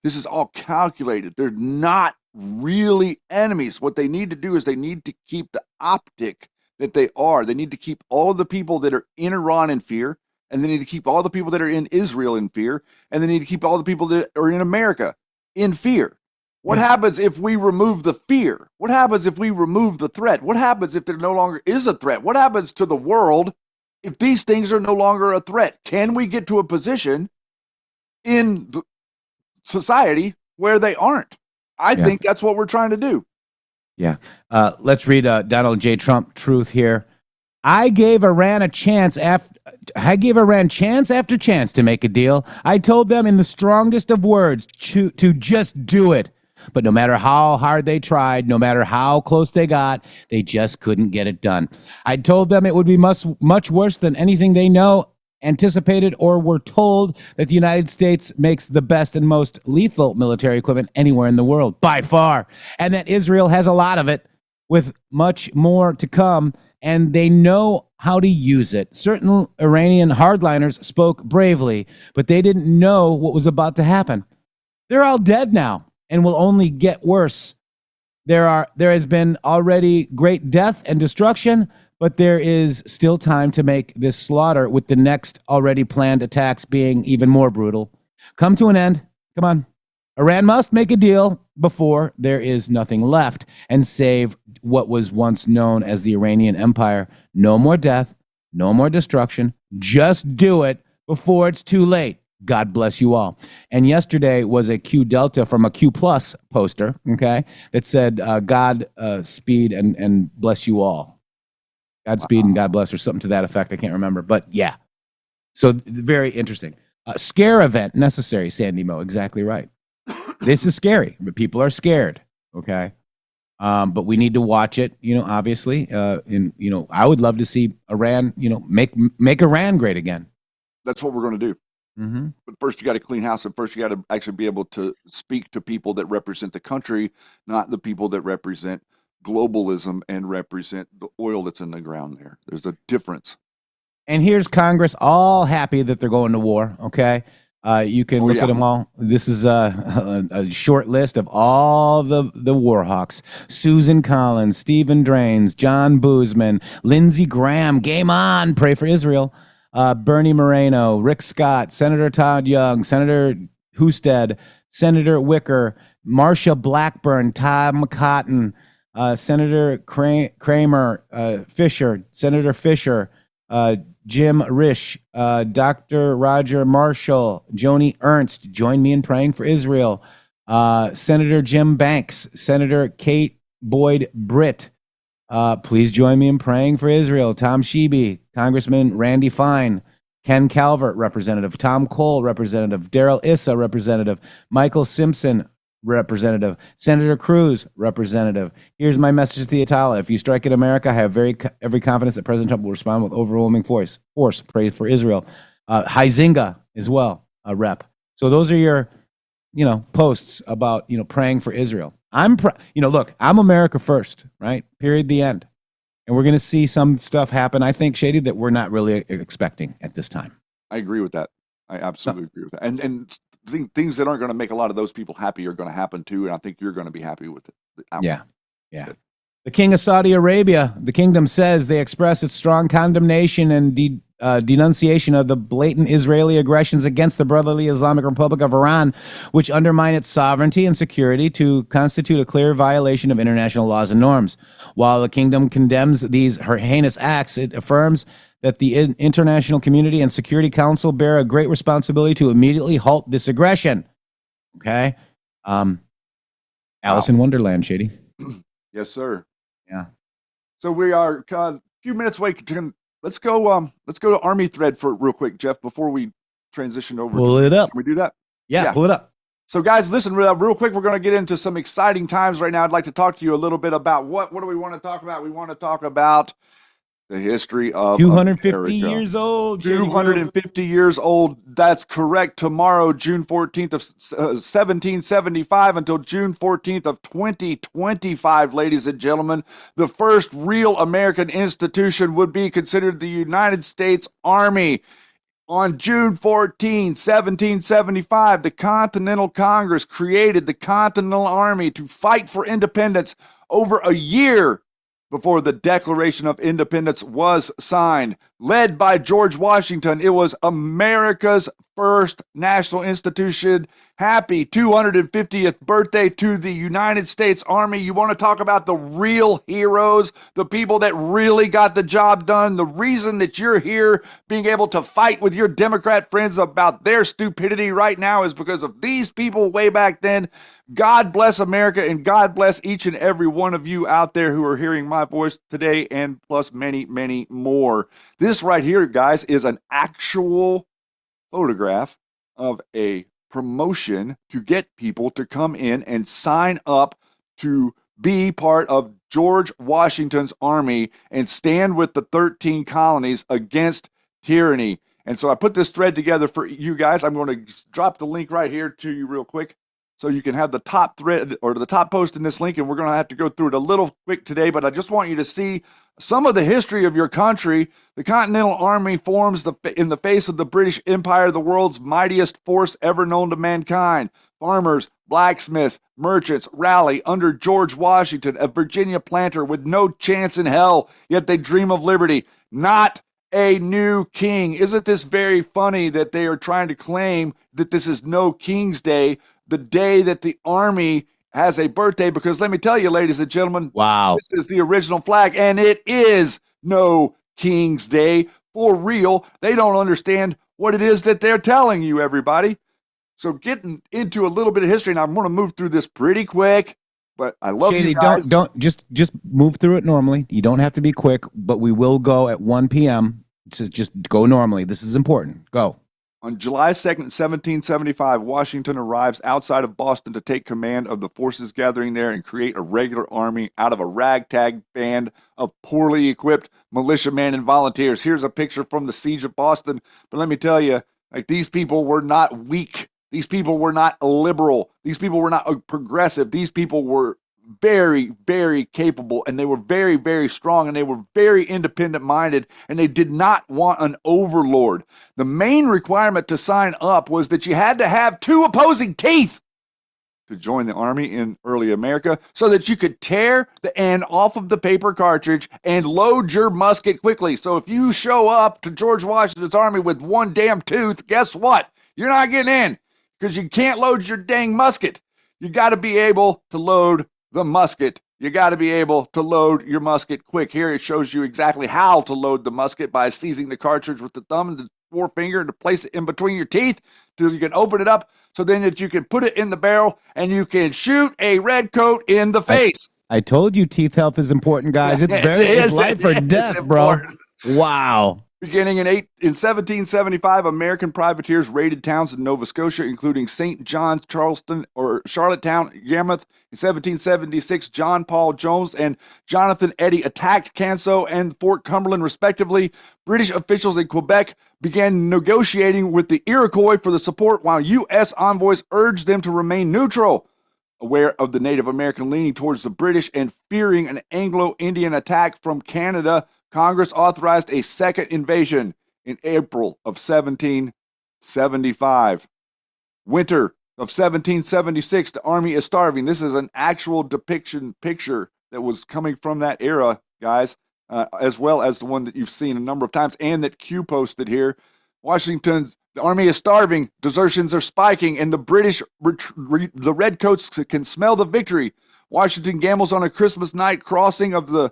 This is all calculated. They're not really enemies. What they need to do is they need to keep the optic that they are. They need to keep all of the people that are in Iran in fear, and they need to keep all the people that are in Israel in fear, and they need to keep all the people that are in America in fear. What happens if we remove the fear? What happens if we remove the threat? What happens if there no longer is a threat? What happens to the world if these things are no longer a threat? Can we get to a position in society where they aren't? I think that's what we're trying to do. Yeah. Let's read Donald J. Trump truth here. I gave Iran chance after chance to make a deal. I told them in the strongest of words to just do it. But no matter how hard they tried, no matter how close they got, they just couldn't get it done. I told them it would be much worse than anything they know, anticipated, or were told, that the United States makes the best and most lethal military equipment anywhere in the world, by far, and that Israel has a lot of it, with much more to come, and they know how to use it. Certain Iranian hardliners spoke bravely, but they didn't know what was about to happen. They're all dead now and will only get worse. There has been already great death and destruction, but there is still time to make this slaughter, with the next already planned attacks being even more brutal, come to an end. Come on. Iran must make a deal before there is nothing left and save what was once known as the Iranian Empire. No more death, no more destruction. Just do it before it's too late. God bless you all. And yesterday was a Q Delta from a Q Plus poster, okay, that said, God speed and bless you all. Godspeed and God bless, or something to that effect. I can't remember. But yeah. So very interesting. Scare event necessary, Sandy Mo. Exactly right. This is scary, but people are scared. Okay. But we need to watch it, obviously. I would love to see Iran, make Iran great again. That's what we're going to do. Mm-hmm. But first, you got to clean house, and first, you got to actually be able to speak to people that represent the country, not the people that represent globalism and represent the oil that's in the ground there. There's a difference. And here's Congress all happy that they're going to war, okay? You can look at them all. This is a short list of all the war hawks. Susan Collins, Stephen Drains, John Boozman, Lindsey Graham, game on, pray for Israel. Bernie Moreno, Rick Scott, Senator Todd Young, Senator Husted, Senator Wicker, Marsha Blackburn, Tom Cotton, Senator Kramer, Fisher, Senator Fisher, Jim Risch, Dr. Roger Marshall, Joni Ernst, join me in praying for Israel. Senator Jim Banks, Senator Kate Boyd Britt, please join me in praying for Israel. Tom Sheeby, Congressman Randy Fine, Ken Calvert, Representative, Tom Cole, Representative, Darrell Issa, Representative, Michael Simpson, Representative, Senator Cruz, Representative. Here's my message to the Atala. If you strike at America, I have every confidence that President Trump will respond with overwhelming force. Pray for Israel. Huizinga as well, a rep. So those are your, posts about, praying for Israel. Look, I'm America first, right? Period, the end. And we're going to see some stuff happen, I think, Shady, that we're not really expecting at this time. I agree with that. I absolutely agree with that. And things that aren't going to make a lot of those people happy are going to happen too. And I think you're going to be happy with it. Yeah. The King of Saudi Arabia, the kingdom says they express its strong condemnation and denunciation of the blatant Israeli aggressions against the brotherly Islamic Republic of Iran, which undermine its sovereignty and security to constitute a clear violation of international laws and norms. While the kingdom condemns these heinous acts, it affirms that the international community and Security Council bear a great responsibility to immediately halt this aggression. Okay? Alice in Wonderland, Shady. Yes, sir. Yeah. So we are a few minutes away. Let's go to Army Thread for real quick, Jeff, before we transition over. Pull it up. Can we do that? Yeah, pull it up. So guys, listen real quick. We're going to get into some exciting times right now. I'd like to talk to you a little bit about what do we want to talk about? We want to talk about the history of 250 America. years old. 250 years old. That's correct. Tomorrow, June 14th of 1775 until June 14th of 2025, ladies and gentlemen, the first real American institution would be considered the United States Army. On June 14, 1775, the Continental Congress created the Continental Army to fight for independence over a year before the Declaration of Independence was signed. led by George Washington. It was America's first national institution. Happy 250th birthday to the United States Army. You want to talk about the real heroes, the people that really got the job done, the reason that you're here being able to fight with your Democrat friends about their stupidity right now is because of these people way back then. God bless America, and God bless each and every one of you out there who are hearing my voice today, and plus many, many more. This right here, guys, is an actual photograph of a promotion to get people to come in and sign up to be part of George Washington's army and stand with the 13 colonies against tyranny. And so I put this thread together for you guys. I'm going to drop the link right here to you real quick, so you can have the top thread or the top post in this link, and we're going to have to go through it a little quick today, but I just want you to see some of the history of your country. The Continental Army forms in the face of the British Empire, the world's mightiest force ever known to mankind. Farmers, blacksmiths, merchants rally under George Washington, a Virginia planter with no chance in hell, yet they dream of liberty. Not a new king. Isn't this very funny that they are trying to claim that this is no King's Day, the day that the Army has a birthday? Because let me tell you, ladies and gentlemen, wow, this is the original flag, and it is no King's Day for real. They don't understand what it is that they're telling you, everybody. So getting into a little bit of history, and I'm going to move through this pretty quick, but I love Shady, you guys. don't just move through it normally. You don't have to be quick, but we will go at 1 p.m. So just go normally. This is important. Go. On July 2nd, 1775, Washington arrives outside of Boston to take command of the forces gathering there and create a regular army out of a ragtag band of poorly equipped militiamen and volunteers. Here's a picture from the siege of Boston. But let me tell you, like, these people were not weak. These people were not liberal. These people were not progressive. These people were very, very capable, and they were very, very strong, and they were very independent minded, and they did not want an overlord. The main requirement to sign up was that you had to have 2 opposing teeth to join the army in early America, so that you could tear the end off of the paper cartridge and load your musket quickly. So if you show up to George Washington's army with 1 damn tooth, guess what? You're not getting in, because you can't load your dang musket. You got to be able to load the musket. You got to be able to load your musket quick. Here it shows you exactly how to load the musket by seizing the cartridge with the thumb and the forefinger to place it in between your teeth so you can open it up, so then that you can put it in the barrel and you can shoot a redcoat in the face. I told you teeth health is important, guys. It's life or death, bro. Wow. Beginning in 1775, American privateers raided towns in Nova Scotia, including St. John's, Charlottetown, Yarmouth. In 1776, John Paul Jones and Jonathan Eddy attacked Canso and Fort Cumberland, respectively. British officials in Quebec began negotiating with the Iroquois for the support, while U.S. envoys urged them to remain neutral. Aware of the Native American leaning towards the British and fearing an Anglo-Indian attack from Canada, Congress authorized a second invasion in April of 1775. Winter of 1776, the army is starving. This is an actual picture that was coming from that era, guys, as well as the one that you've seen a number of times and that Q posted here. The army is starving, desertions are spiking, and the British, the redcoats can smell the victory. Washington gambles on a Christmas night crossing of the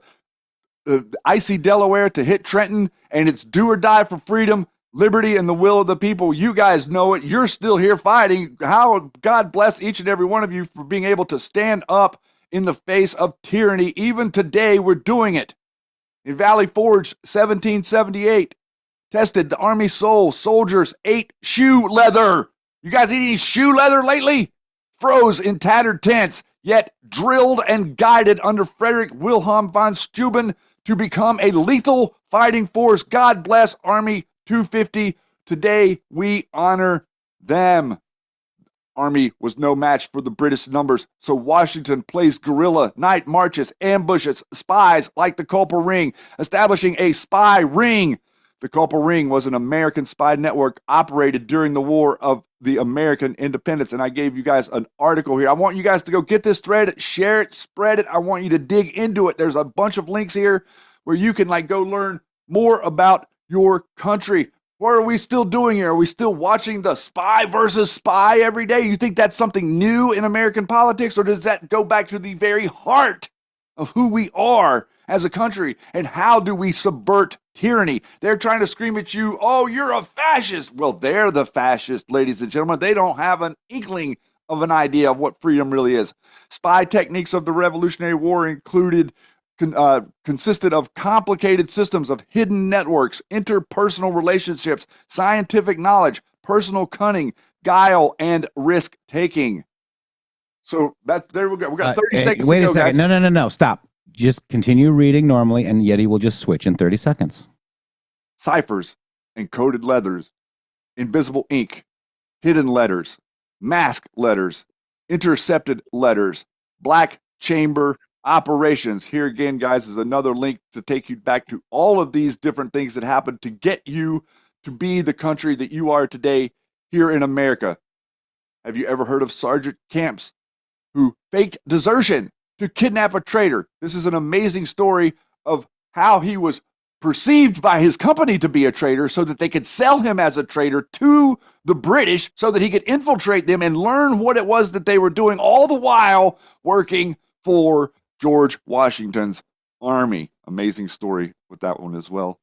icy Delaware to hit Trenton, and it's do or die for freedom, liberty, and the will of the people. You guys know it. You're still here fighting. How God bless each and every one of you for being able to stand up in the face of tyranny. Even today, we're doing it. In Valley Forge, 1778, tested the Army soul. Soldiers ate shoe leather. You guys eat any shoe leather lately? Froze in tattered tents, yet drilled and guided under Frederick Wilhelm von Steuben to become a lethal fighting force. God bless Army 250. Today, we honor them. Army was no match for the British numbers, so Washington placed guerrilla night marches, ambushes, spies like the Culper Ring, establishing a spy ring. The Culper Ring was an American spy network operated during the War of the American Independence, and I gave you guys an article here. I want you guys to go get this thread, share it, spread it. I want you to dig into it. There's a bunch of links here where you can go learn more about your country. What are we still doing here? Are we still watching the spy versus spy every day? You think that's something new in American politics, or does that go back to the very heart of who we are as a country? And how do we subvert tyranny? They're trying to scream at you, oh, you're a fascist. Well, they're the fascist, ladies and gentlemen. They don't have an inkling of an idea of what freedom really is. Spy techniques of the Revolutionary War consisted of complicated systems of hidden networks, interpersonal relationships, scientific knowledge, personal cunning, guile, and risk-taking. So there we go. We got 30 seconds. Wait to a go, second. guys. No. Stop. Just continue reading normally, and Yeti will just switch in 30 seconds. Ciphers, encoded letters, invisible ink, hidden letters, mask letters, intercepted letters, black chamber operations. Here again, guys, is another link to take you back to all of these different things that happened to get you to be the country that you are today here in America. Have you ever heard of Sergeant Camps, who faked desertion to kidnap a traitor? This is an amazing story of how he was perceived by his company to be a traitor so that they could sell him as a traitor to the British so that he could infiltrate them and learn what it was that they were doing, all the while working for George Washington's army. Amazing story with that one as well.